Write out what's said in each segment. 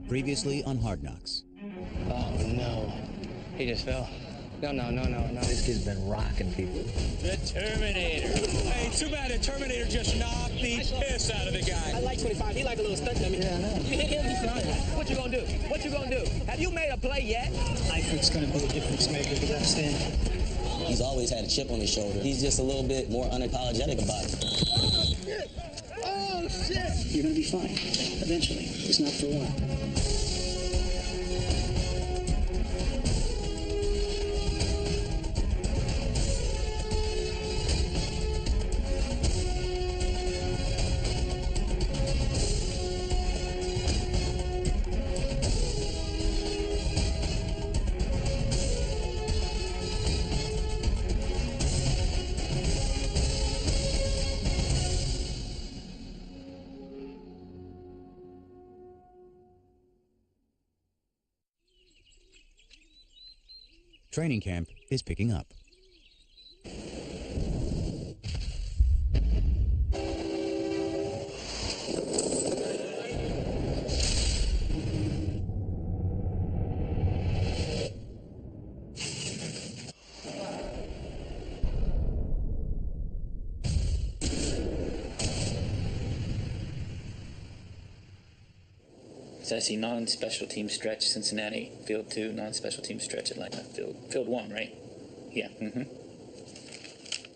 Previously on Hard Knocks. Oh, no. He just fell. No. This kid's been rocking people. The Terminator. Hey, too bad the Terminator just knocked the piss out of the guy. I like 25. He like a little stunt dummy. Yeah, I know. What you gonna do? What you gonna do? Have you made a play yet? Eifert's gonna be a difference maker, you understand? He's always had a chip on his shoulder. He's just a little bit more unapologetic about it. Oh, shit! You're gonna be fine. Eventually. It's not for long. Training camp is picking up. So I see non-special team stretch Cincinnati, field 2, non-special team stretch Atlanta, field 1, right? Yeah,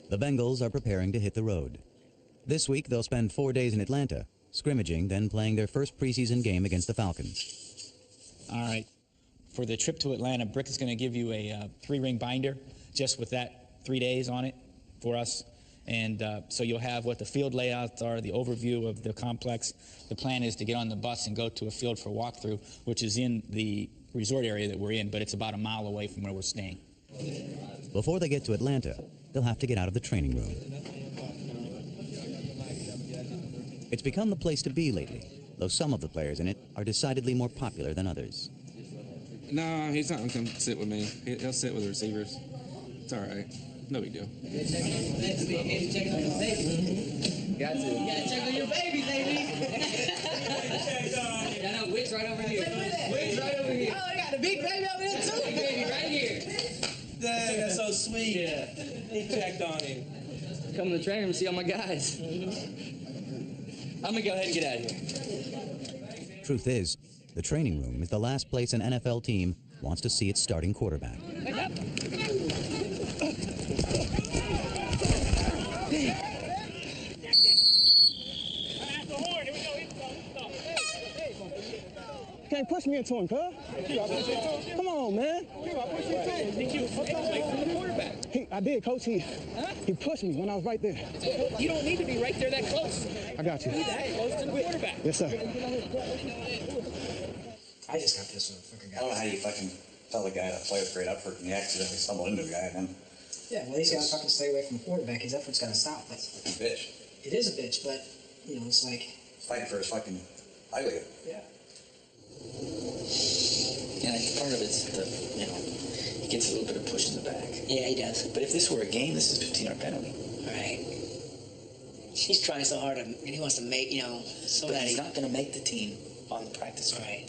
The Bengals are preparing to hit the road. This week they'll spend 4 days in Atlanta, scrimmaging, then playing their first preseason game against the Falcons. All right. For the trip to Atlanta, Brick is going to give you a 3-ring binder just with that 3 days on it for us. And so you'll have what the field layouts are, the overview of the complex. The plan is to get on the bus and go to a field for walkthrough, which is in the resort area that we're in, but it's about a mile away from where we're staying. Before they get to Atlanta, they'll have to get out of the training room. It's become the place to be lately, though some of the players in it are decidedly more popular than others. No, he's not going to come sit with me. He'll sit with the receivers. It's all right. No big deal. Got to. You gotta check on your baby, baby. I know, Wick's right over here. Wick's right over here. Oh, I got a big baby over there, too. Big baby right here. Dang, that's so sweet. Yeah. He checked on him. Come to the training room and see all my guys. I'm gonna go ahead and get out of here. Truth is, the training room is the last place an NFL team wants to see its starting quarterback. Can't push me into him, cuz. Come on, man. I did, Coach. He pushed me when I was right there. You don't need to be right there that close. I got you. You need to be close to the quarterback. Yes, sir. I just got this one. Fucking I don't know how you fucking tell the guy to play with great effort and you accidentally stumble into the guy and then... Yeah, well, he's got to fucking stay away from the quarterback. His effort's got to stop. Like, Fucking bitch. it is a bitch, but, you know, it's like... Fighting for his fucking livelihood. Yeah. Yeah, I think part of it's he gets a little bit of push in the back. Yeah, he does. But if this were a game, this is a 15-yard penalty. Right. He's trying so hard, and he wants to make, so But that he's not going to make the team on the practice field. Right.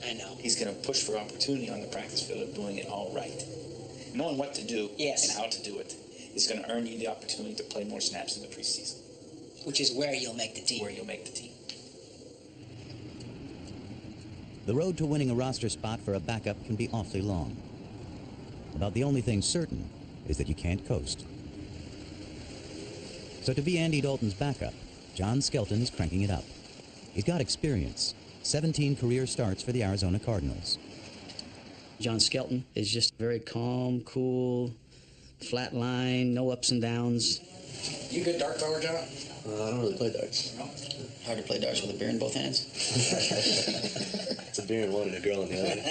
I know. He's going to push for opportunity on the practice field of doing it all right. Knowing what to do and how to do it is going to earn you the opportunity to play more snaps in the preseason. Which is where you'll make the team. Where you'll make the team. The road to winning a roster spot for a backup can be awfully long. About the only thing certain is that you can't coast. So to be Andy Dalton's backup, John Skelton's cranking it up. He's got experience, 17 career starts for the Arizona Cardinals. John Skelton is just very calm, cool, flat line, no ups and downs. You a good dart thrower, John? I don't really play darts. No. Hard to play darts with a beer in both hands. It's a beer in one and a girl in the other.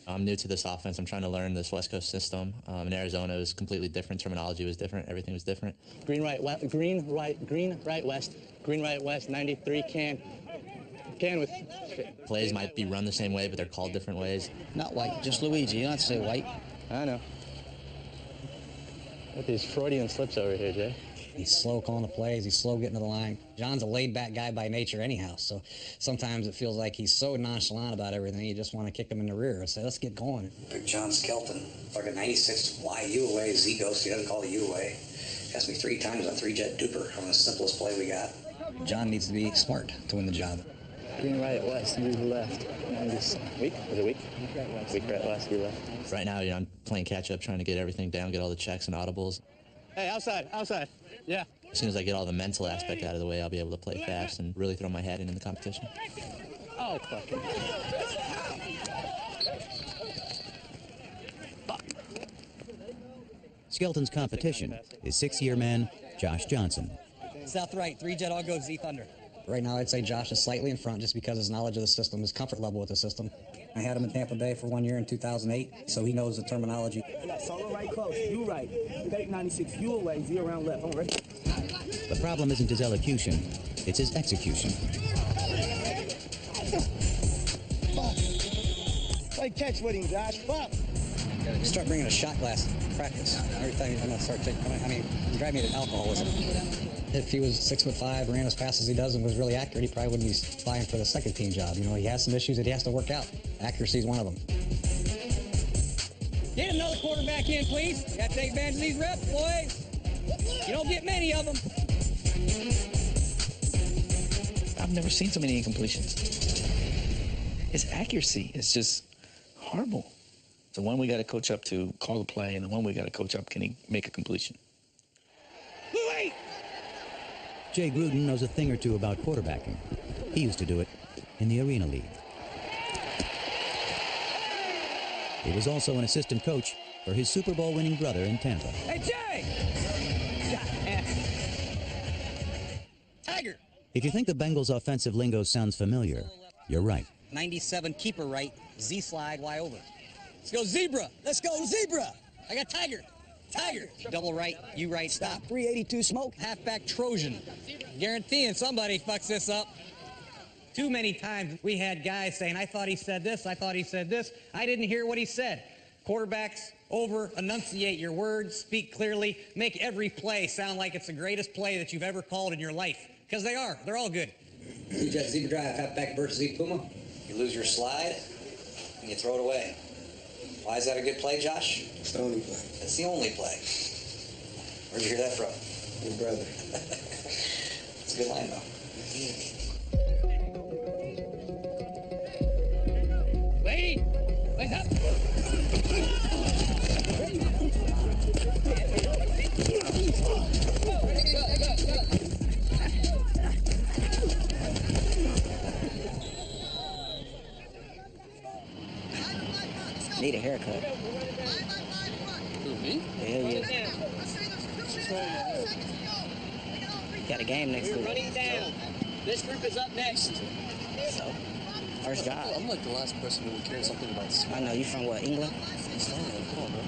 I'm new to this offense. I'm trying to learn this West Coast system. In Arizona, it was completely different. Terminology was different. Everything was different. Green, right, west, green, right, west, 93, can with... Plays might be run the same way, but they're called different ways. Not white, just Luigi. You don't have to say white. I know. With these Freudian slips over here, Jay. He's slow calling the plays. He's slow getting to the line. John's a laid-back guy by nature anyhow, so sometimes it feels like he's so nonchalant about everything, you just want to kick him in the rear and say, let's get going. Big John Skelton, fucking 96 YU away, Z Ghost, he doesn't call the U away. Asked me 3 times on 3-jet duper on the simplest play we got. John needs to be smart to win the job. Being right at West, who left? This week? Was it a week? Week right last, we left. Right now, I'm playing catch-up, trying to get everything down, get all the checks and audibles. Hey, outside. Yeah. As soon as I get all the mental aspect out of the way, I'll be able to play fast and really throw my hat in the competition. Oh, fucking. Skelton's competition is 6th-year man Josh Johnson. South right, 3-jet all goes Z Thunder. Right now, I'd say Josh is slightly in front just because his knowledge of the system, his comfort level with the system. I had him in Tampa Bay for 1 year in 2008, so he knows the terminology. I got solo right close, you right. Fake 96, you away, Z around left. I'm ready. The problem isn't his elocution, it's his execution. Play catch with him, Josh. Fuck. Start bringing a shot glass to practice. Every time I'm gonna start taking, drive me to alcoholism. If he was 6'5", ran as fast as he does and was really accurate, he probably wouldn't be flying for the second team job. You know, he has some issues that he has to work out. Accuracy is one of them. Get another quarterback in, please. Got to take advantage of these reps, boys. You don't get many of them. I've never seen so many incompletions. His accuracy is just horrible. The one we got to coach up to call the play, and the one we got to coach up, can he make a completion? Wait! Jay Gruden knows a thing or two about quarterbacking. He used to do it in the Arena League. He was also an assistant coach for his Super Bowl winning brother in Tampa. Hey, Jay! Tiger! If you think the Bengals' offensive lingo sounds familiar, you're right. 97 keeper right, Z slide, Y over. Let's go zebra! Let's go zebra! I got tiger! Tiger! Double right, U right, stop. 382 smoke. Halfback Trojan. Guaranteeing somebody fucks this up. Too many times we had guys saying, I thought he said this, I thought he said this. I didn't hear what he said. Quarterbacks, over, enunciate your words, speak clearly, make every play sound like it's the greatest play that you've ever called in your life. Because they are. They're all good. Z-jet zebra drive, halfback versus Z Puma. You lose your slide, and you throw it away. Why is that a good play, Josh? It's the only play. It's the only play. Where'd you hear that from? Your brother. It's a good line, though. Wait! Wait up! Need a haircut. Who, me? Yeah. Got a game next week. Running down. This group is up next. So, first job. I'm like the last person who would care something about this. I know, you from what, England? Come on, bro.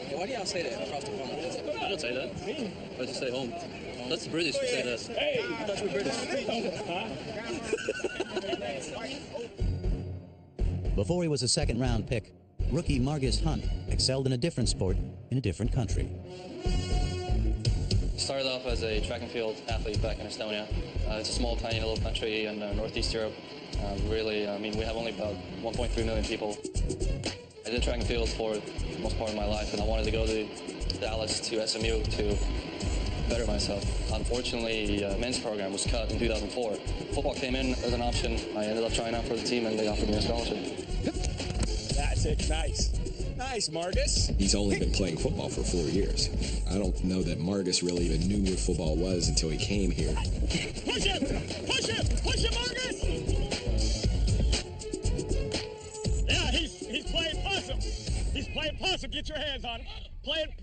Hey, why do y'all say that across the pond? I don't say that. I just say home. That's the British who say that. Hey, I thought you were British. Before he was a second-round pick, rookie Margus Hunt excelled in a different sport in a different country. Started off as a track and field athlete back in Estonia. It's a small, tiny little country in Northeast Europe. We have only about 1.3 million people. I did track and field for the most part of my life, and I wanted to go to Dallas to SMU to better myself. Unfortunately, the men's program was cut in 2004. Football came in as an option. I ended up trying out for the team, and they offered me a scholarship. That's it. Nice. Nice, Margus. He's only been playing football for 4 years. I don't know that Margus really even knew what football was until he came here. Push him! Push him! Push him, Margus! Yeah, he's playing possum. He's playing possum. Get your hands on him.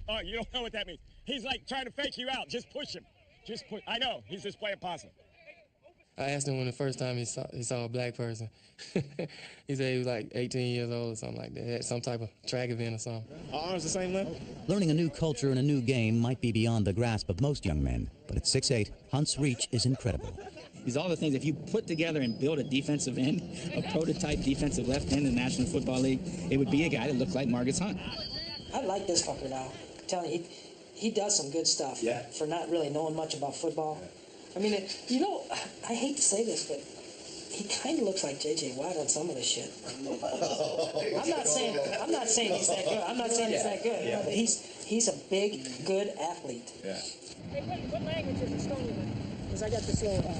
Oh, you don't know what that means. He's like trying to fake you out. Just push him. Just push. I know. He's just playing possum. I asked him when the first time he saw a black person. He said he was like 18 years old or something like that. Had some type of track event or something. Our arms the same level? Learning a new culture and a new game might be beyond the grasp of most young men, but at 6'8", Hunt's reach is incredible. These are all the things, if you put together and build a defensive end, a prototype defensive left end in the National Football League, it would be a guy that looked like Margus Hunt. I like this fucker now. I'm telling you, he does some good stuff for not really knowing much about football. I mean, you know, I hate to say this, but he kind of looks like J.J. Watt on some of the shit. I'm not saying he's that good. I'm not saying he's that good. But he's a big, good athlete. Yeah. Hey, what language is Estonian? Because I got this little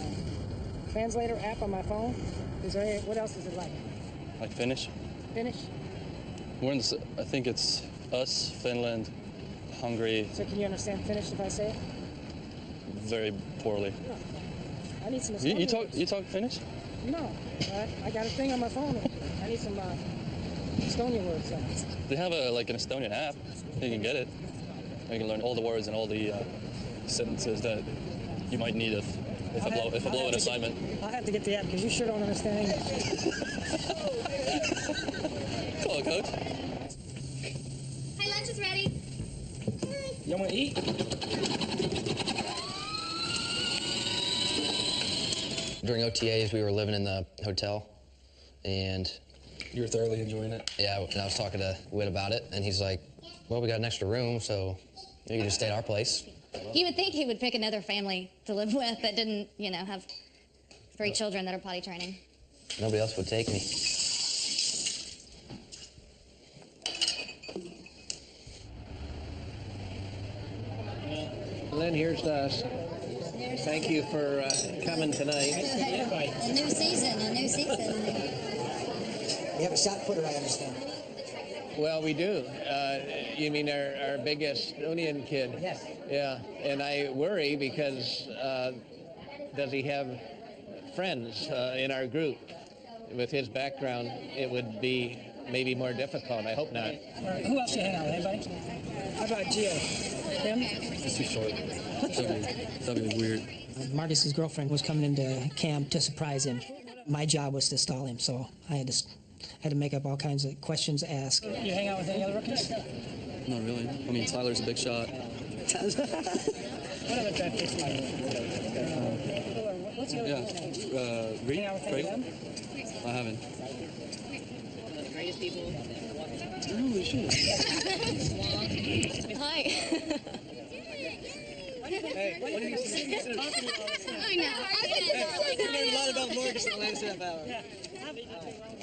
translator app on my phone. Is there any, what else is it like? Like Finnish? Finnish? We're in this, I think it's us, Finland, Hungary. So can you understand Finnish if I say it? Very poorly. No. I need some Estonian You talk Finnish? No. I got a thing on my phone. I need some Estonian words. They have like an Estonian app. You can get it. You can learn all the words and all the sentences that you might need if I blow an assignment. I'll have to get the app because you sure don't understand English. Come on, Coach. Hi, lunch is ready. You want to eat? During OTAs, we were living in the hotel, and you were thoroughly enjoying it. Yeah, and I was talking to Whit about it, and he's like, "Well, we got an extra room, so you can just stay at our place." You would think he would pick another family to live with that didn't, you know, have 3 children that are potty training. Nobody else would take me. Lynn, here's us. Thank you for coming tonight. A new season. You have a shot putter, I understand. Well, we do. You mean our big Estonian kid? Yes. Yeah, and I worry because does he have friends in our group? With his background, it would be maybe more difficult. I hope not. Who else you hang out with? Anybody? How about Gio? Him? It's too short. That'd be weird. Marcus's girlfriend was coming into camp to surprise him. My job was to stall him, so I had to make up all kinds of questions to ask. You hang out with any other rookies? Not really. I mean, Tyler's a big shot. What other draft picks do you What's the other Reed? Craig? I haven't. The greatest people. Holy shit. Hi. Hey, what do you say? I know. I learned a lot about Marcus in the last half hour.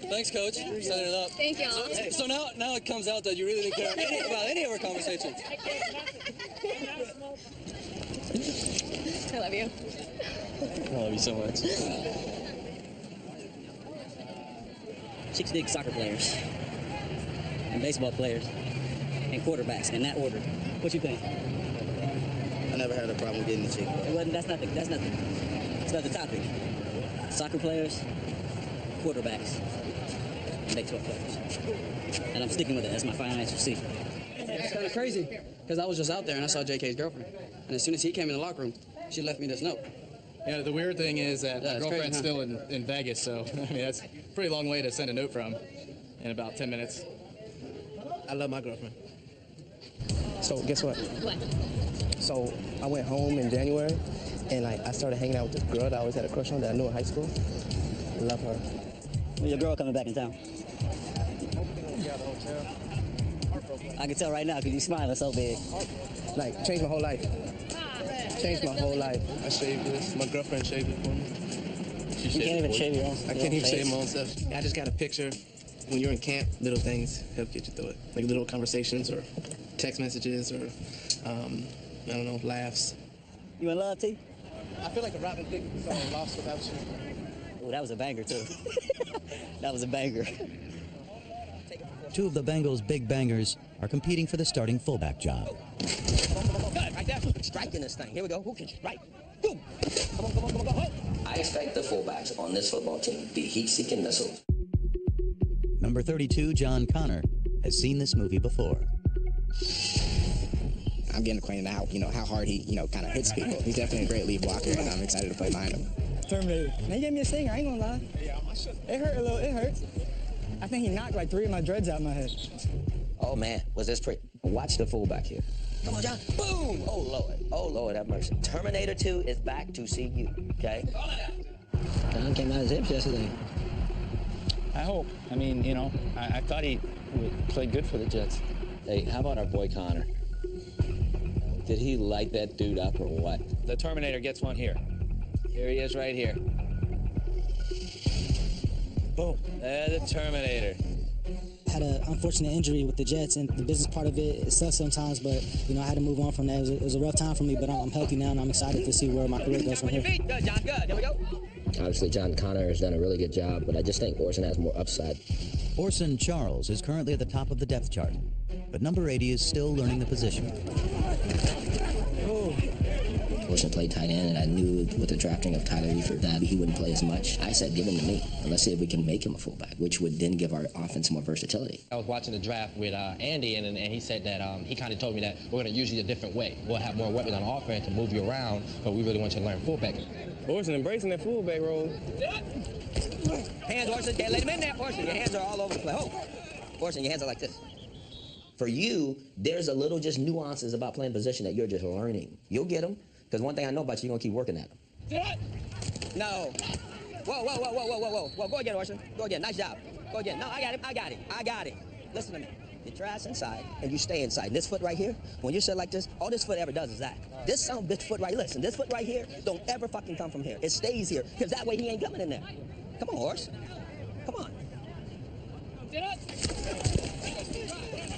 Thanks, Coach, for setting it up. Thank y'all. So now it comes out that you really didn't care about any of our conversations. I love you. I love you so much. Chicks dig soccer players and baseball players and quarterbacks in that order. What you think? I never had a problem getting the chick. That's not the topic. Soccer players, quarterbacks, and baseball players. And I'm sticking with it. That's my final answer. C. It's kind of crazy because I was just out there and I saw JK's girlfriend, and as soon as he came in the locker room, she left me this note. Yeah, the weird thing is that my girlfriend's crazy, huh? still in Vegas, so I mean that's a pretty long way to send a note from in about 10 minutes. I love my girlfriend. So guess what? What? So I went home in January, and I started hanging out with this girl that I always had a crush on that I knew in high school. I love her. When your girl coming back in town? I can tell right now because you smiling so big. Like, changed my whole life. Changed my whole life. I shaved this. My girlfriend shaved it for me. You can't even shave your own. I can't even shave my own stuff. I just got a picture. When you're in camp, little things help get you through it. Like little conversations or text messages or, I don't know, laughs. You in love, T? I feel like a Robin Thicke song, Lost Without You. Oh, that was a banger, too. That was a banger. 2 of the Bengals' big bangers are competing for the starting fullback job. Good, right there. Striking this thing. Here we go. Who can strike? Boom. Come on. I expect the fullbacks on this football team to be heat-seeking missiles. Number 32, John Connor, has seen this movie before. I'm getting acquainted now, how hard he, kind of hits people. He's definitely a great lead blocker, and I'm excited to play behind him. Terminator. Man, he gave me a stinger. I ain't gonna lie. It hurt a little. It hurts. I think he knocked like 3 of my dreads out of my head. Oh, man, was this pretty? Watch the fullback here. Come on, John. Boom! Oh, Lord, have mercy. Terminator 2 is back to see you, okay? Don came out of his hips yesterday. I hope. I mean, I thought he played good for the Jets. Hey, how about our boy Connor? Did he light that dude up or what? The Terminator gets one here. Here he is right here. Boom. The Terminator. Had an unfortunate injury with the Jets, and the business part of it sucks sometimes, but, you know, I had to move on from that. It was a rough time for me, but I'm healthy now, and I'm excited to see where my career goes from here. Good, John, good. There we go. Obviously, John Connor has done a really good job, but I just think Orson has more upside. Orson Charles is currently at the top of the depth chart, but number 80 is still learning the position. Orson played tight end, and I knew with the drafting of Tyler Eifert that he wouldn't play as much. I said, give him to me, and let's see if we can make him a fullback, which would then give our offense more versatility. I was watching the draft with Andy, and he said that he kind of told me that we're going to use you a different way. We'll have more weapons on offense to move you around, but we really want you to learn fullback. Orson embracing that fullback role. Hands, Orson. Can't let him in there, Orson. Your hands are all over the place. Oh, Orson, your hands are like this. For you, there's a little just nuances about playing position that you're just learning. You'll get them, because one thing I know about you, you're going to keep working at them. No. Whoa, whoa, whoa, whoa, whoa, whoa, whoa. Go again, Orson. Go again. Nice job. Go again. No, I got him. I got him. I got it. Listen to me. Get your ass inside, and you stay inside. This foot right here, when you sit like this, all this foot ever does is that. This son of a bitch foot right, listen, this foot right here, don't ever fucking come from here. It stays here, because that way he ain't coming in there. Come on, horse. Come on.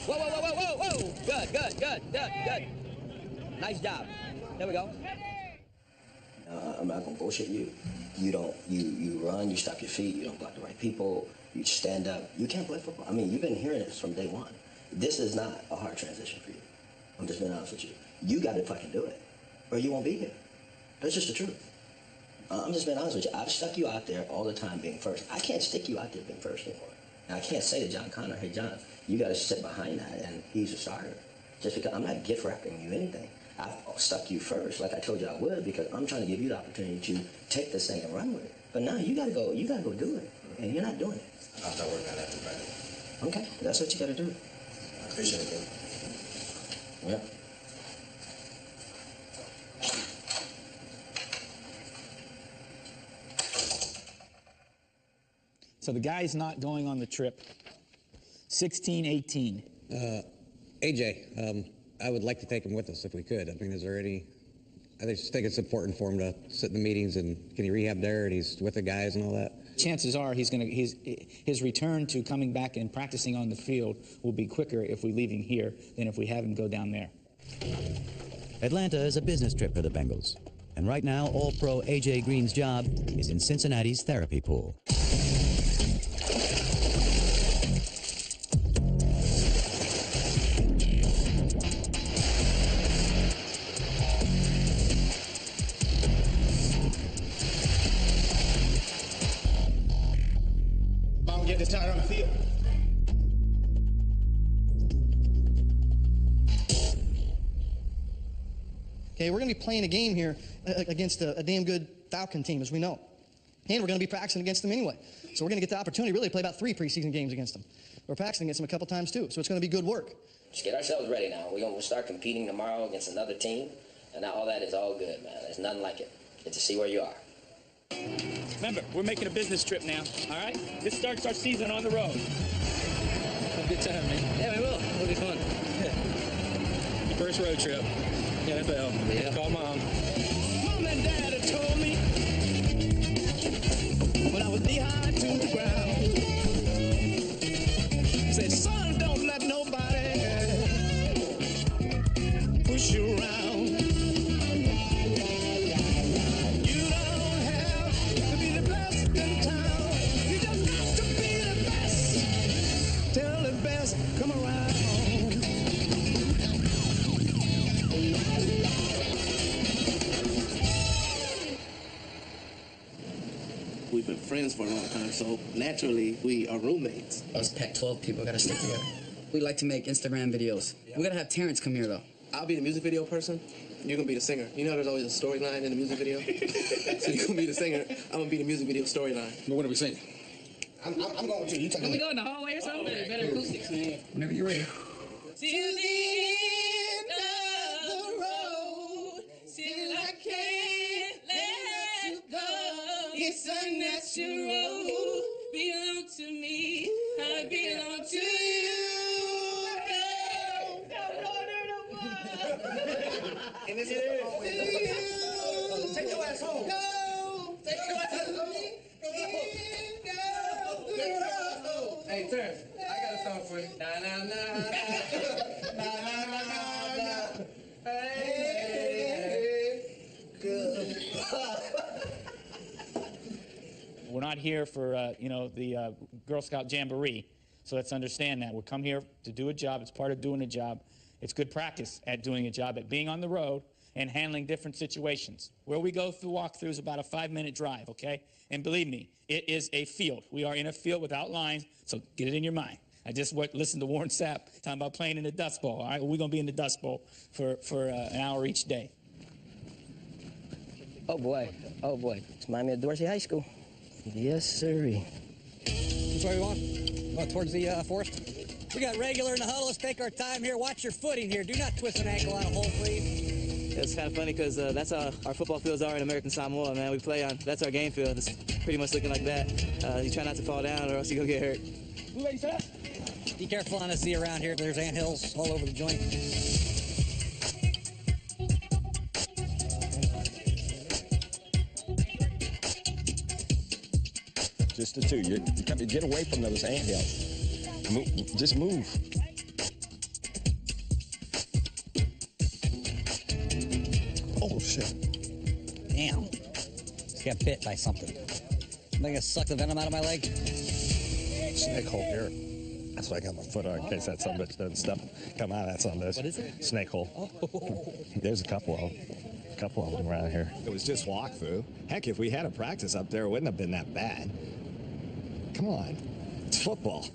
Whoa, whoa, whoa, whoa, whoa, whoa. Good, good, good, good, good. Nice job. There we go. I'm not gonna bullshit you. You run, you stop your feet, you don't block the right people, you stand up. You can't play football. I mean, you've been hearing it from day one. This is not a hard transition for you. I'm just being honest with you. You gotta fucking do it, or you won't be here. That's just the truth. I'm just being honest with you. I've stuck you out there all the time being first. I can't stick you out there being first anymore. And I can't say to John Connor, hey, John, you got to sit behind that, and he's a starter. Just because I'm not gift wrapping you anything. I've stuck you first, like I told you I would, because I'm trying to give you the opportunity to take this thing and run with it. But now you got to go do it, and you're not doing it. I'll start working on that for Friday. Okay, that's what you got to do. I appreciate it, kid. Yeah. So the guy's not going on the trip. 16-18. AJ, I would like to take him with us if we could. I mean, is there any... I just think it's important for him to sit in the meetings, and can he rehab there, and he's with the guys and all that? Chances are his return to coming back and practicing on the field will be quicker if we leave him here than if we have him go down there. Atlanta is a business trip for the Bengals. And right now, All-Pro A.J. Green's job is in Cincinnati's therapy pool. Get this time on the field. Okay, we're going to be playing a game here against a damn good Falcon team, as we know. And we're going to be practicing against them anyway. So we're going to get the opportunity really to play about 3 preseason games against them. We're practicing against them a couple times too, so it's going to be good work. Just get ourselves ready now. We're going to start competing tomorrow against another team, and now all that is all good, man. There's nothing like it. Get to see where you are. Remember, we're making a business trip now, all right? This starts our season on the road. Have a good time, man. Yeah, we will. It'll be fun. First road trip. NFL. Yeah. Call Mom. Mom and Dad had told me when I was knee-high to the ground. Said, son, don't let nobody push you around. You don't have to be the best in town. You just got to be the best. Tell the best, come around. We've been friends for a long time, so naturally we are roommates. Us Pac-12 people gotta stick together. We like to make Instagram videos. We're gonna have Terrence come here though. I'll be the music video person. You're gonna be the singer. You know there's always a storyline in the music video? So you're gonna be the singer. I'm gonna be the music video storyline. But what are we singing? I'm going with you. You Can we go in the hallway or something? Better acoustics, man. Whenever you're ready. Till the end of the road, still I can't let you go. It's unnatural. Belong to me, I belong to you. And this is take your ass home. Go. Take your ass home. Go. Hey, Terrence, I got a song for you. Na na na na na na na. Hey, good. We're not here for, the Girl Scout Jamboree, so let's understand that. We come here to do a job. It's part of doing a job. It's good practice at doing a job, at being on the road and handling different situations. Where we go through walkthrough is about a 5-minute drive, okay? And believe me, it is a field. We are in a field without lines, so get it in your mind. I just listened to Warren Sapp talking about playing in the Dust Bowl, all right? Well, we're going to be in the Dust Bowl for an hour each day. Oh, boy. Oh, boy. It's Miami of Dorsey High School. Yes, sirree. Which way we want? Well, towards the forest? We got regular in the huddle. Let's take our time here. Watch your footing here. Do not twist an ankle out of hole, please. It's kind of funny because that's how our football fields are in American Samoa, man. We play on, that's our game field. It's pretty much looking like that. You try not to fall down or else you're going to get hurt. You ready, set? Be careful on the sea around here. There's anthills all over the joint. Just the two. You get away from those anthills. Just move. Oh, shit. Damn. Just got bit by something. I'm going to suck the venom out of my leg. Snake hole here. That's why I got my foot on in case that son of a bitch doesn't come out of that son of a bitch. What is it? Snake hole. Oh. There's a couple of them around here. It was just walkthrough. Heck, if we had a practice up there, it wouldn't have been that bad. Come on. It's football.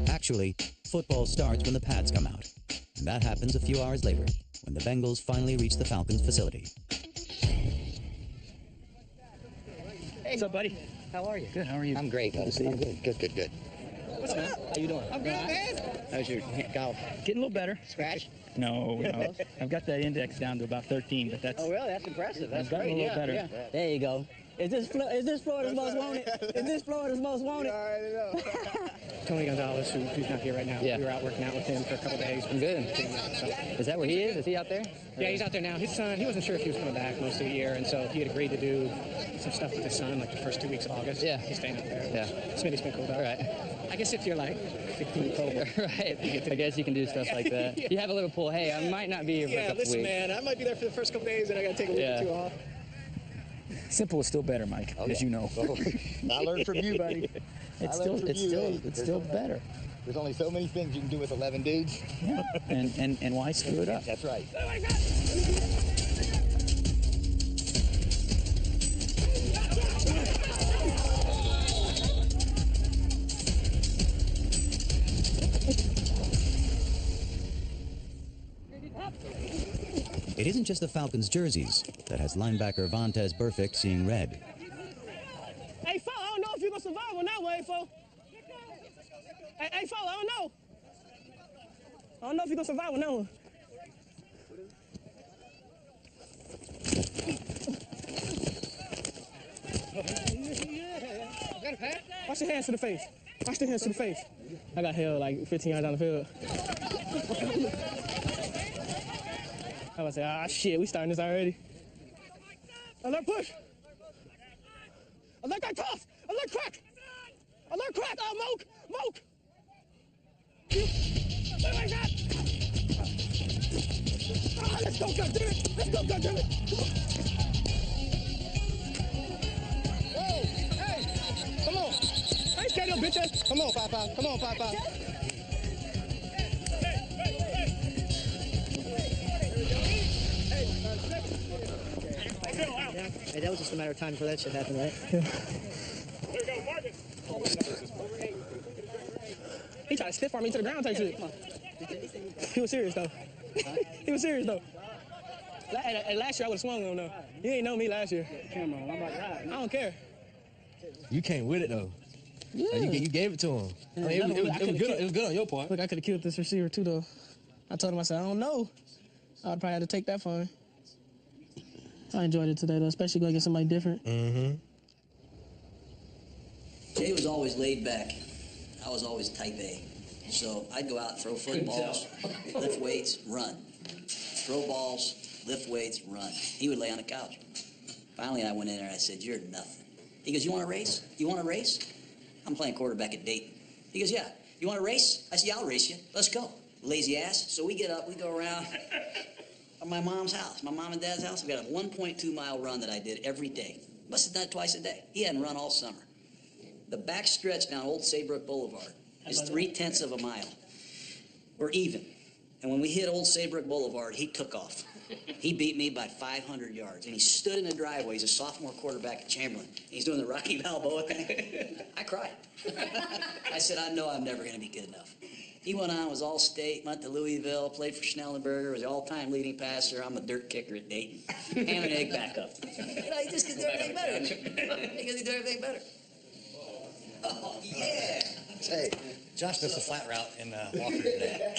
Actually, football starts when the pads come out. And that happens a few hours later, when the Bengals finally reach the Falcons' facility. Hey. What's up, buddy? How are you? Good, how are you? I'm great, buddy. I'm good. Good. What's up, man? How you doing? I'm good, man. How's your golf? Getting a little better. Scratch? No. I've got that index down to about 13, but that's... Oh, really? That's impressive. That's great. great. A little better. Yeah. There you go. Is this Florida's most wanted? Is this Florida's most wanted? I already know. Tony Gonzalez, who's not here right now. Yeah. We were out working out with him for a couple days. I'm good. Is that where he is? Is he out there? Yeah, he's out there now. His son, he wasn't sure if he was coming back most of the year, and so he had agreed to do some stuff with his son, like the first 2 weeks of August. Yeah. He's staying out there. Yeah. Smitty's been cool about it. Right. I guess if you're like 15 October. Right. I guess you can do stuff like that. Yeah. You have a little pull. Hey, I might not be here for a couple listen, weeks. man, I might be there for the first couple days, and I got to take a week or two off. Simple is still better, Mike, as you know. I learned from you, buddy. It's still better. There's only so many things you can do with 11 dudes. Yeah. and why screw it up? That's right. It isn't just the Falcons' jerseys that has linebacker Vontaze Burfict seeing red. Hey, Fo, I don't know if you're going to survive on that way, Fo. Hey, Fo, I don't know. I don't know if you're going to survive on that one. Watch your hands to the face. Watch the hands to the face. I got held like 15 yards down the field. I was like, shit, we starting this already. Alert push. Alert that toss. Alert crack. Alert crack. Moke. Like that. Let's go, goddammit. Let's go, goddammit. Come on. Whoa. Hey. Come on. I ain't scared of bitches. Come on, 5-5. Come on, 5-5. Hey, that was just a matter of time before that shit happened, right? Yeah. He tried to stiff arm me to the ground type shit. He was serious, though. He was serious, though. Last year, I would have swung on him, though. You ain't know me last year. Come on, I'm like, right. I don't care. You came with it, though. Yeah. Like, you gave it to him. I mean, it was good on your part. Look, I could have killed this receiver, too, though. I told him, I said, I don't know. I would probably have to take that fine. I enjoyed it today, though, especially going against somebody different. Mm-hmm. Jay was always laid back. I was always type A. So I'd go out and throw footballs, lift weights, run. Throw balls, lift weights, run. He would lay on the couch. Finally, I went in there and I said, "You're nothing." He goes, "You want to race? You want to race?" I'm playing quarterback at Dayton. He goes, "Yeah." "You want to race?" I said, "Yeah, I'll race you. Let's go." Lazy ass. So we get up, we go around my mom's house, my mom and dad's house. We got a 1.2-mile run that I did every day. Must have done it twice a day. He hadn't run all summer. The back stretch down Old Saybrook Boulevard is 3/10 of a mile. We're even. And when we hit Old Saybrook Boulevard, he took off. He beat me by 500 yards. And he stood in the driveway. He's a sophomore quarterback at Chamberlain. He's doing the Rocky Balboa thing. I cried. I said, "I know I'm never going to be good enough." He went on, was all-state, went to Louisville, played for Schnellenberger, was the all-time leading passer. I'm a dirt kicker at Dayton. Ham and egg backup. You know, he just could do everything better. He could do everything better. Oh, yeah. Hey, Josh does the flat route in Walker today.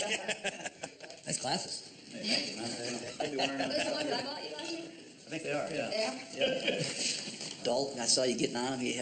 Nice glasses. Thank you, man. I'd be wearing them. Those the ones that I bought you last year? I think they are, yeah. Dalton, I saw you getting on him. He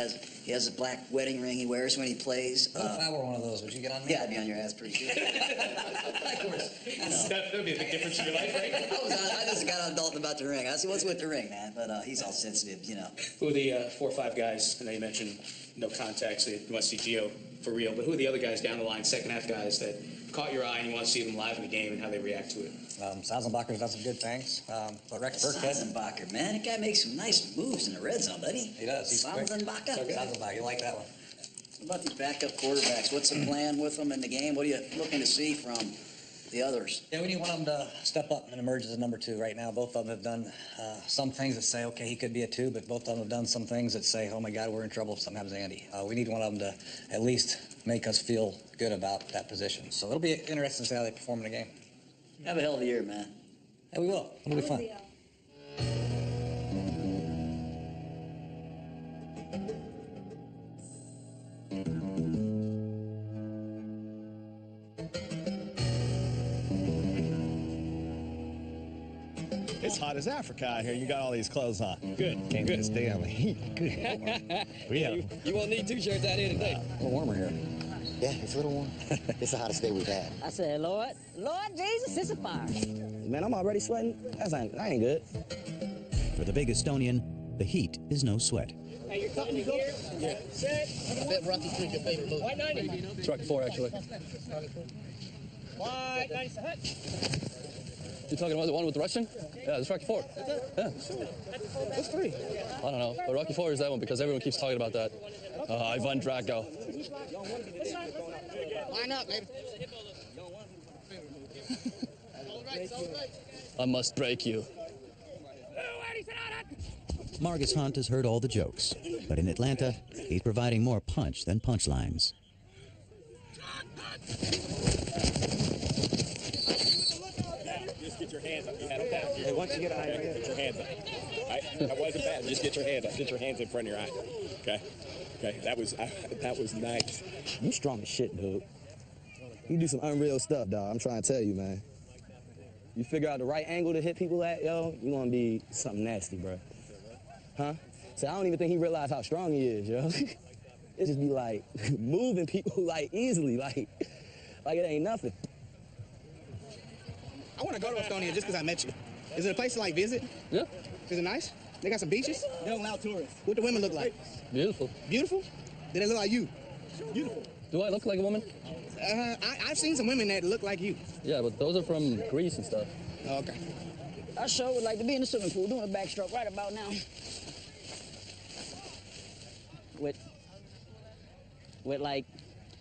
has a black wedding ring he wears when he plays. What if I wore one of those? Would you get on me? Yeah, I'd be on your ass pretty good. Of course. You know. That would be a big difference in your life, right? I just got on Dalton about the ring. I said, "What's with the ring, man?" But he's all sensitive, you know. Who are the 4 or 5 guys? I know you mentioned no contact, so you want to see Gio for real. But who are the other guys down the line, second half guys that caught your eye and you want to see them live in the game and how they react to it? Seisenbacher's done some good things. But Rex Burkhead. Seisenbacher, man, that guy makes some nice moves in the red zone, doesn't he? He does. He's quick. Seisenbacher, you like that one? What about these backup quarterbacks? What's the plan with them in the game? What are you looking to see from the others? Yeah, we need one of them to step up and emerge as a number 2 right now. Both of them have done some things that say, okay, he could be a 2, but both of them have done some things that say, oh my God, we're in trouble if something happens to Andy. We need one of them to at least make us feel good about that position. So it'll be interesting to see how they perform in the game. Have a hell of a year, man. Yeah, we will. It'll be fun. It's hot as Africa out here. You got all these clothes on. Good. Can't Good. stay on the heat. Good. You won't need 2 shirts out here today. A little warmer here. Yeah, it's a little warm. It's the hottest day we've had. I said, Lord Jesus, it's a fire. Man, I'm already sweating. That ain't good. For the big Estonian, the heat is no sweat. Hey, you're coming here? Yeah. Set. I bet Rocky 3 your favorite movie. White 90. It's Rocky 4, actually. White 90 set. You talking about the one with the Russian? Yeah, it's Rocky 4. Yeah. What's 3? I don't know, but Rocky 4 is that one because everyone keeps talking about that. Ivan Drago. Line up, baby. I must break you. Margus Hunt has heard all the jokes, but in Atlanta, he's providing more punch than punchlines. Just get your hands up. You had them down. Hey, once you get an idea, get your hands up. That wasn't bad. Just get your hands up. Get your hands in front of your eye. Okay. Okay. That was nice. You strong as shit, dude. You do some unreal stuff, dog. I'm trying to tell you, man. You figure out the right angle to hit people at, yo, you're gonna be something nasty, bro. Huh? So I don't even think he realized how strong he is, yo. It just be like moving people like easily, like it ain't nothing. I want to go to Estonia just because I met you. Is it a place to like visit? Yeah. Is it nice? They got some beaches? They don't allow tourists. What the women look like? Beautiful. Beautiful? Do they look like you? Beautiful. Do I look like a woman? I've seen some women that look like you. Yeah, but those are from Greece and stuff. Oh, okay. I sure would like to be in the swimming pool doing a backstroke right about now. With like,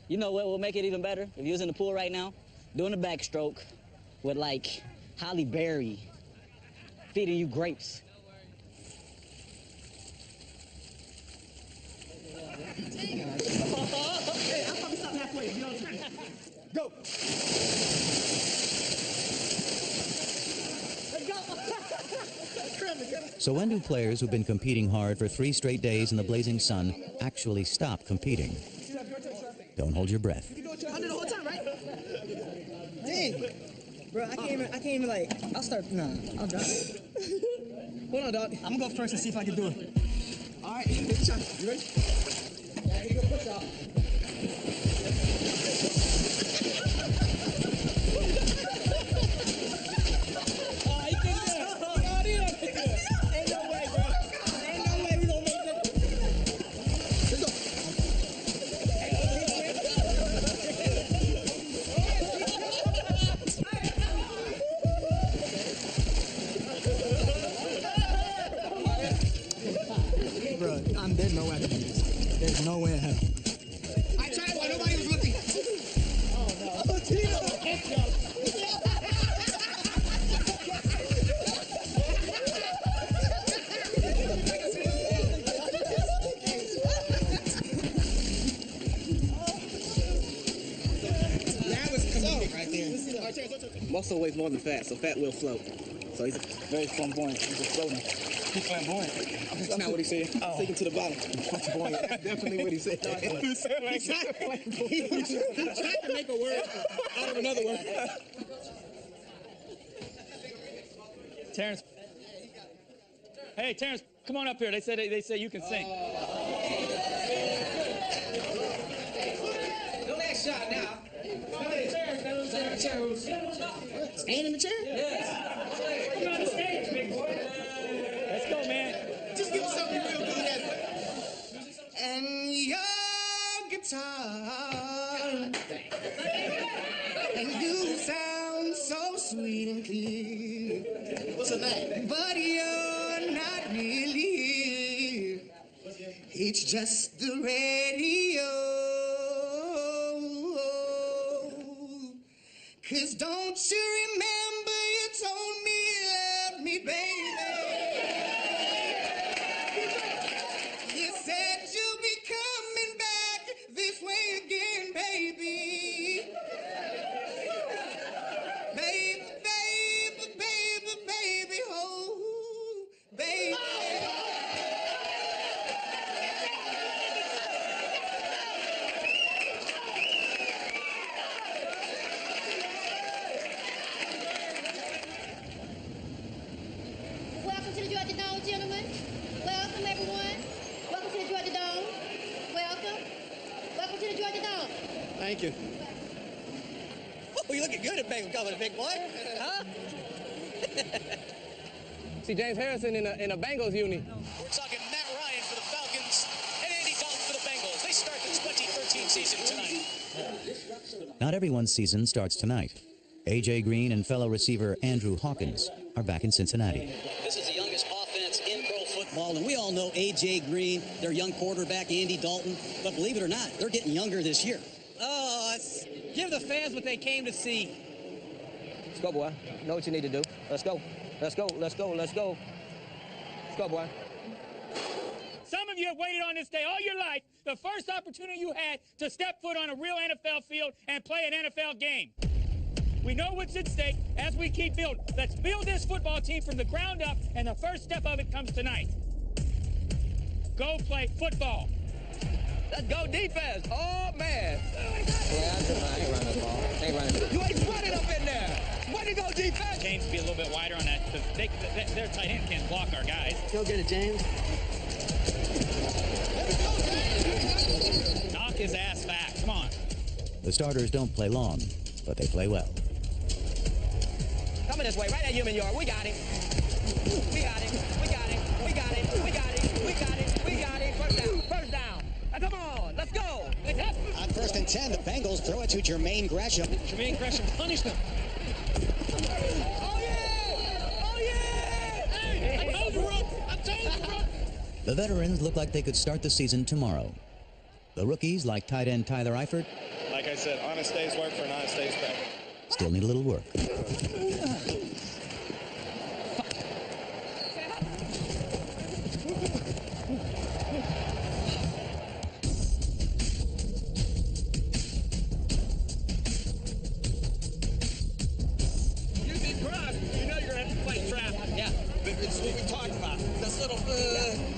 you know what will make it even better? If you was in the pool right now, doing a backstroke with like Halle Berry feeding you grapes. Hey, I'll probably stop halfway. You know what I'm saying? Go. So when do players who've been competing hard for 3 straight days in the blazing sun actually stop competing? Don't hold your breath. You can do it under the whole time, right? Dang. Bro, I can't even like, I'll start, nah, I'll drop it. Hold on, dog. I'm gonna go first and see if I can do it. All right, take a shot. You ready? Yeah, you go push out. There's no way I can do this. There's no way in hell. I tried while nobody was looking. Oh, no. Oh, Tito. That was comedic right there. Muscle weighs more than fat, so fat will float. So he's very flamboyant. He's just floating. He's flamboyant. That's not what he said. Oh. Sinking to the bottom. Flamboyant. That's definitely what he said. He tried to make a word out of another word. Terrence. Hey, Terrence, come on up here. They say you can sing. No last shot now. Staying in the chair? Yeah. Come on the stage, big boy. Let's go, man. Just give us something real good. And your guitar. And you sound so sweet and clear. What's her name? But you're not really here. It's just the radio. 'Cause don't you remember you told me you loved me, baby? You said you'll be coming back this way again, baby. Baby, baby, baby, baby, oh, baby. Welcome to the Georgia Dome, gentlemen. Welcome, everyone. Welcome to the Georgia Dome. Welcome. Welcome to the Georgia Dome. Thank you. Oh, you looking good at Bengal color, big boy. Huh? See James Harrison in a Bengals uni. We're talking Matt Ryan for the Falcons and Andy Dalton for the Bengals. They start the 2013 season tonight. Not everyone's season starts tonight. A.J. Green and fellow receiver Andrew Hawkins are back in Cincinnati. This is the youngest offense in pro football, and we all know A.J. Green, their young quarterback, Andy Dalton. But believe it or not, they're getting younger this year. Oh, give the fans what they came to see. Let's go, boy. Know what you need to do. Let's go. Let's go. Let's go. Let's go. Let's go, boy. Some of you have waited on this day all your life, the first opportunity you had to step foot on a real NFL field and play an NFL game. We know what's at stake as we keep building. Let's build this football team from the ground up, and the first step of it comes tonight. Go play football. Let's go defense. Oh, man. I ain't running the ball. Ain't running. You ain't running up in there. Way to go, defense. James be a little bit wider on that because their tight end can't block our guys. Go get it, James. Knock his ass back. Come on. The starters don't play long, but they play well. Coming this way, right at human yard. We got it. We got it. We got it. We got it. We got it. We got it. We got it. First down. First down. Now, come on. Let's go. On 1st and 10, the Bengals throw it to Jermaine Gresham. Jermaine Gresham punished them. Oh, yeah. Oh, yeah. Hey, I told you, Rook. I told you, Rook. The veterans look like they could start the season tomorrow. The rookies, like tight end Tyler Eifert, like I said, honest day's work for an honest day's pay. still need a little work. You be crossed, you know you're going to have to play trap. Yeah. It's what we talked about. This little,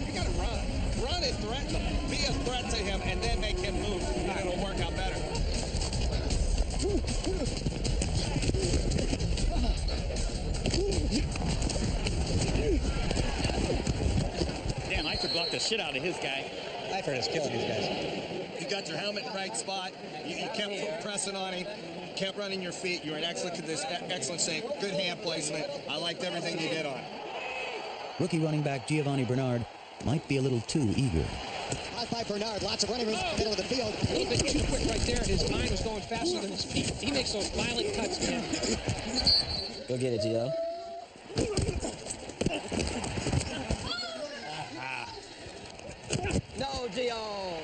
you got to run. Run and threaten him. Be a threat to him and then make him move. And it'll work out better. Damn, Eifert blocked the shit out of his guy. Eifert has killed these guys. You got your helmet in the right spot. You kept pressing on him. Kept running your feet. You're in excellent shape. Good hand placement. I liked everything you did on it. Rookie running back Giovanni Bernard might be a little too eager. High by Bernard. Lots of running room in the middle of the field. A little bit too quick right there, and his mind was going faster than his feet. He makes those violent cuts, man. Go get it, Gio. No, Gio.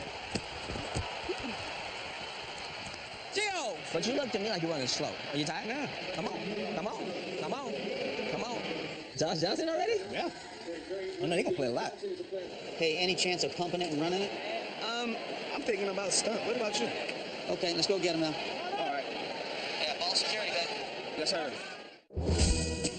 Gio! But you look to me like you're running slow. Are you tired? Yeah. Come on. Come on. Come on. Come on. Josh Johnson already? Yeah. Oh, no, he gonna play a lot. Hey, any chance of pumping it and running it? I'm thinking about stunt. What about you? Okay, let's go get him now. All right. Yeah, ball security back. Yes, sir.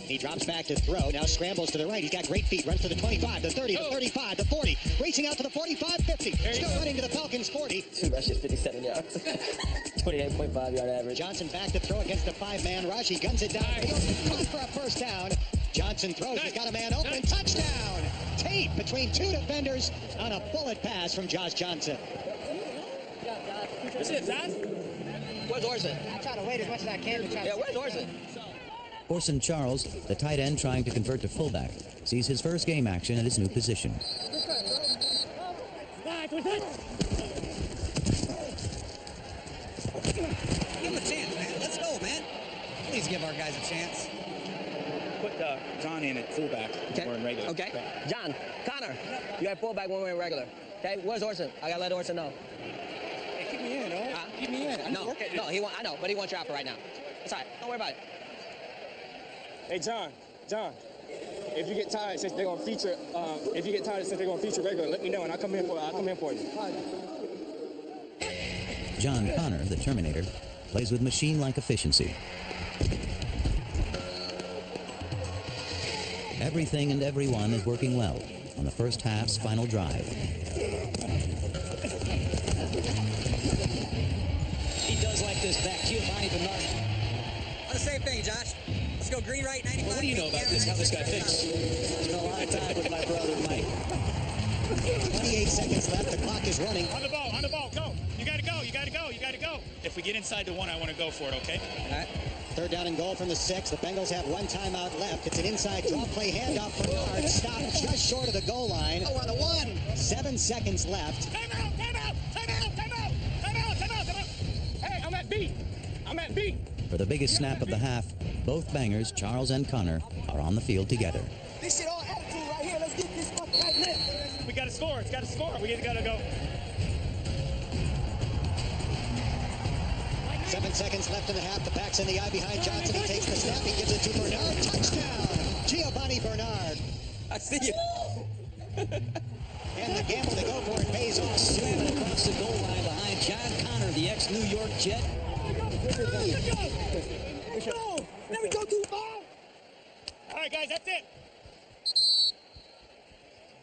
He drops back to throw, now scrambles to the right. He's got great feet, runs to the 25, the 30, the 35, the 40, racing out to the 45, 50, still running to the Falcons 40. That's just 57 yards. 28.5 yard average. Johnson back to throw against the 5-man rush. He guns it downfield, caught for a first down. Johnson throws, he's got a man open, touchdown! Tape between two defenders on a bullet pass from Josh Johnson. This is Josh. Where's Orson? I try to wait as much as I can to try to... Yeah, where's Orson? Orson Charles, the tight end trying to convert to fullback, sees his first game action at his new position. Give him a chance, man. Let's go, man. Please give our guys a chance. Put John in at fullback. Okay. We're in regular. Okay. John, Connor, you have fullback when we're in regular. Okay. Where's Orson? I gotta let Orson know. Hey, keep me in, all right? Keep me in. No, I know, but he wants you out for right now. It's all right. Don't worry about it. Hey, John, if you get tired since they're gonna feature, regular, let me know and I'll come in for you. John Connor, the Terminator, plays with machine-like efficiency. Everything and everyone is working well on the first half's final drive. He does like this back. Giovanni Bernard. The same thing, Josh. Let's go green right 95. What do you know about this? How this guy thinks? Spent a lot of time with my brother Mike. 28 seconds left. The clock is running. On the ball, go. You gotta go. If we get inside the one, I want to go for it, okay? All right. Third down and goal from the 6. The Bengals have one timeout left. It's an inside draw play handoff for Bernard. Stopped just short of the goal line. Oh, on the 1. 7 seconds left. Time out. Hey, I'm at B. For the biggest snap of the half, both bangers, Charles and Connor, are on the field together. This shit all attitude right here. Let's get this fucking right lit. We gotta score. It's gotta score. We gotta go. 7 seconds left in the half. The back's in the eye behind Johnson. He takes the snap. He gives it to Bernard. Touchdown! Giovanni Bernard. I see you. And the gamble to go for it pays off. Slamming across the goal line behind John Connor, the ex-New York Jet. There we go, dude. All right, guys, that's it.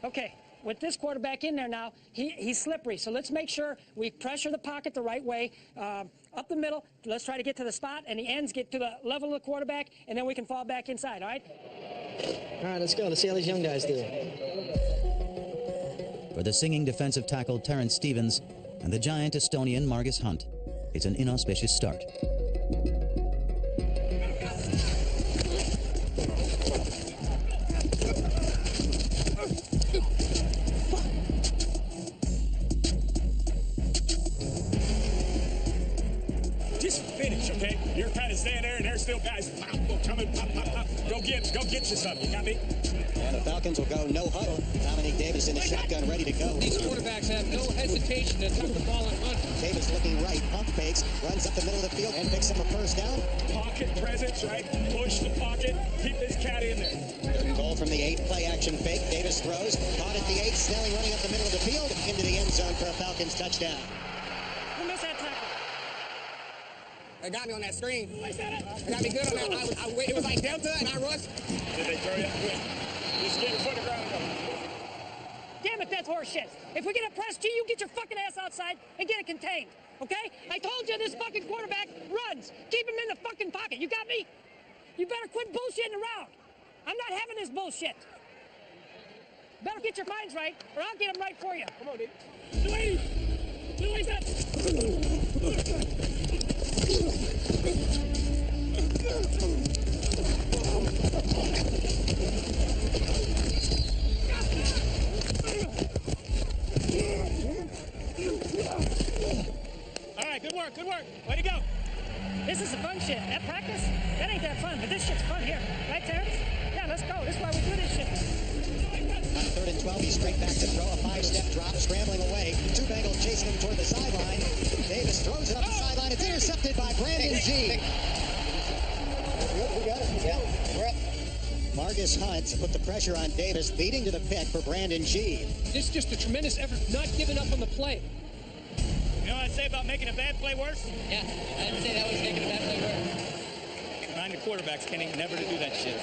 Okay, with this quarterback in there now, he's slippery. So let's make sure we pressure the pocket the right way, up the middle. Let's try to get to the spot, and the ends get to the level of the quarterback, and then we can fall back inside, all right? All right, let's go. Let's see how these young guys do. For the singing defensive tackle Terrence Stevens and the giant Estonian Margus Hunt, it's an inauspicious start. Just finish, okay? You're kind of standing there, and there's still guys coming. Pop. Go get you something. You got me? And the Falcons will go no huddle. Dominique Davis in the shotgun, ready to go. These quarterbacks have no hesitation to tuck the ball and run. Davis looking right, pump fakes, runs up the middle of the field, and picks up a first down. Pocket presence, right? Push the pocket. Keep this cat in there. Third and goal from the 8, play action fake. Davis throws, caught at the 8, Snelling running up the middle of the field, into the end zone for a Falcons touchdown. Who missed that tackle? They got me on that screen. They got me good on that. It was like Delta, and I rushed. Did they throw you? Just get your foot on the ground and go. Damn it, that's horse shit. If we get a press G, you get your fucking ass outside and get it contained, okay? I told you this fucking quarterback runs. Keep him in the fucking pocket. You got me? You better quit bullshitting around. I'm not having this bullshit. Better get your minds right, or I'll get them right for you. Come on, dude. Louis, All right, good work. Way to go. This is the fun shit. That practice, that ain't that fun, but this shit's fun here. Right, Terrence? Yeah, let's go. This is why we do this shit. 3rd and 12. He's straight back to throw. A 5-step drop, scrambling away. Two Bengals chasing him toward the sideline. Davis throws it up the sideline. It's intercepted by Brandon G. We got it. Yeah. We're up. Margus Hunt put the pressure on Davis, leading to the pick for Brandon G. It's just a tremendous effort, not giving up on the play. You know what I'd say about making a bad play worse? Yeah, I'd say that was making a bad play worse. Remind the quarterbacks, Kenny, never to do that shit.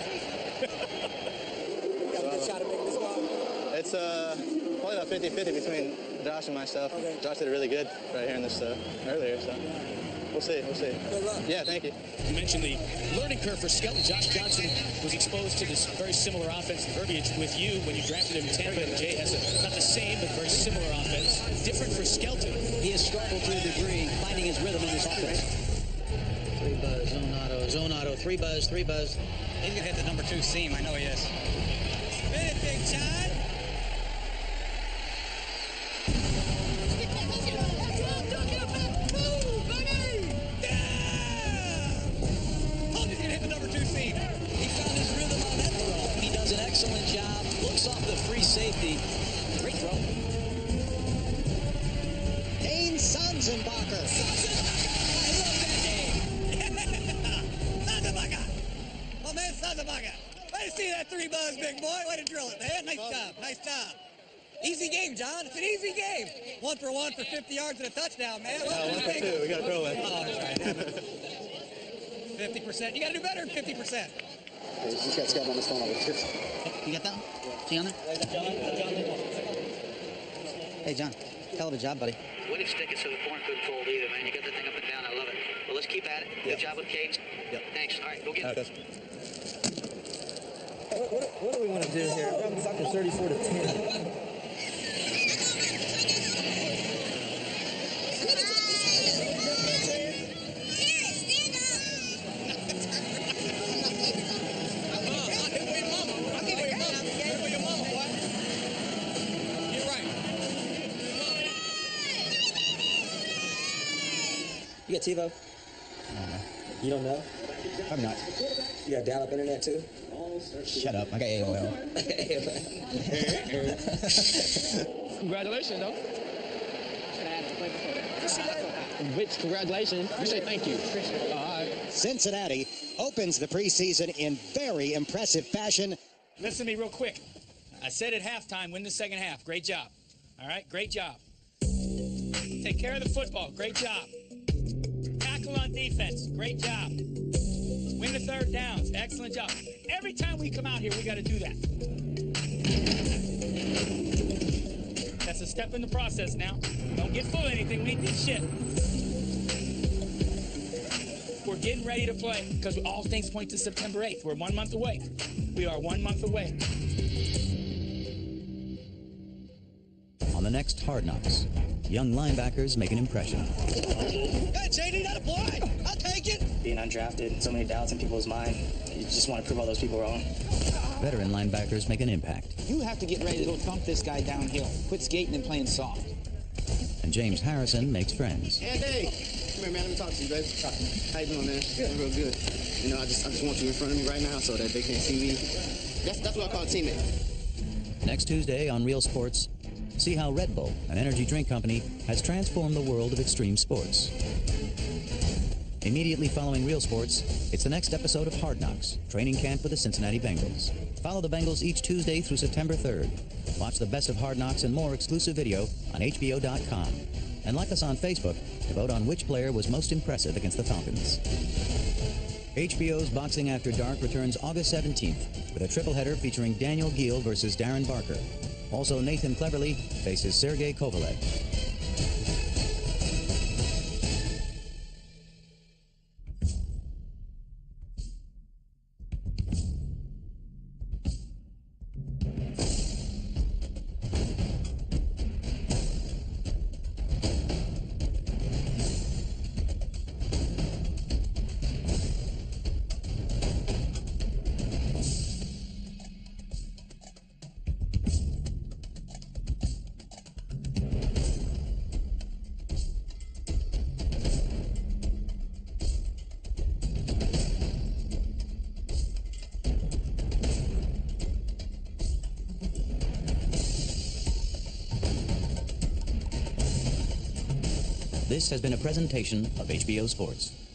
It's probably about 50-50 between Josh and myself. Okay. Josh did really good right here in this earlier, so we'll see. Good luck. Yeah, thank you. You mentioned the learning curve for Skelton. Josh Johnson was exposed to this very similar offensive verbiage with you when you drafted him in Tampa. And Jay has not the same, but very similar offense. Different for Skelton. He has struggled to a degree finding his rhythm in this offense. 3 buzz, zone auto, 3 buzz. He's going to hit the number 2 seam. I know he is. Spin it, Big John. Excellent job. Looks off the free safety. Great throw. Dane Sanzenbacher. Sanzenbacher. Oh, man, Sanzenbacher. Way to see that 3 buzz, big boy. Way to drill it, man. Nice job. Easy game, John. It's an easy game. 1 for 1 for 50 yards and a touchdown, man. 1 for 2. We got to throw it. Oh, that's right. 50%. You got to do better than 50%. He's got Scott on his phone over too. You got that one? See on there? Hey, John. Hell of a job, buddy. Wouldn't stick it so the corn couldn't fold either, man. You got that thing up and down. I love it. Well, let's keep at it. Good job with cadence. Yep. Thanks. All right, go get it. What do we want to do here? I'm fucking 34-10. You got TiVo? You don't know? Probably not. You got dial-up internet too? Shut up. I got AOL. Congratulations, though. Which congratulations. We say thank you. Cincinnati opens the preseason in very impressive fashion. Listen to me real quick. I said at halftime, win the second half. Great job. All right? Great job. Take care of the football. Great job. Tackle on defense. Great job. Win the third downs. Excellent job. Every time we come out here, we got to do that. That's a step in the process now. Don't get full of anything. We ain't did shit. We're getting ready to play because all things point to September 8th. We're 1 month away. We are 1 month away. On the next Hard Knocks, young linebackers make an impression. Good, JD, not a boy. I'll take it. Being undrafted, so many doubts in people's mind. You just want to prove all those people wrong. Veteran linebackers make an impact. You have to get ready to go thump this guy downhill. Quit skating and playing soft. And James Harrison makes friends. Andy, come here, man. Let me talk to you, baby. How you doing, man? Good. Real good. You know, I just want you in front of me right now so that they can't see me. That's what I call a teammate. Next Tuesday on Real Sports, see how Red Bull, an energy drink company, has transformed the world of extreme sports. Immediately following Real Sports, it's the next episode of Hard Knocks, training camp for the Cincinnati Bengals. Follow the Bengals each Tuesday through September 3rd. Watch the best of Hard Knocks and more exclusive video on HBO.com. And like us on Facebook to vote on which player was most impressive against the Falcons. HBO's Boxing After Dark returns August 17th with a triple header featuring Daniel Geale versus Darren Barker. Also, Nathan Cleverly faces Sergey Kovalev. This has been a presentation of HBO Sports.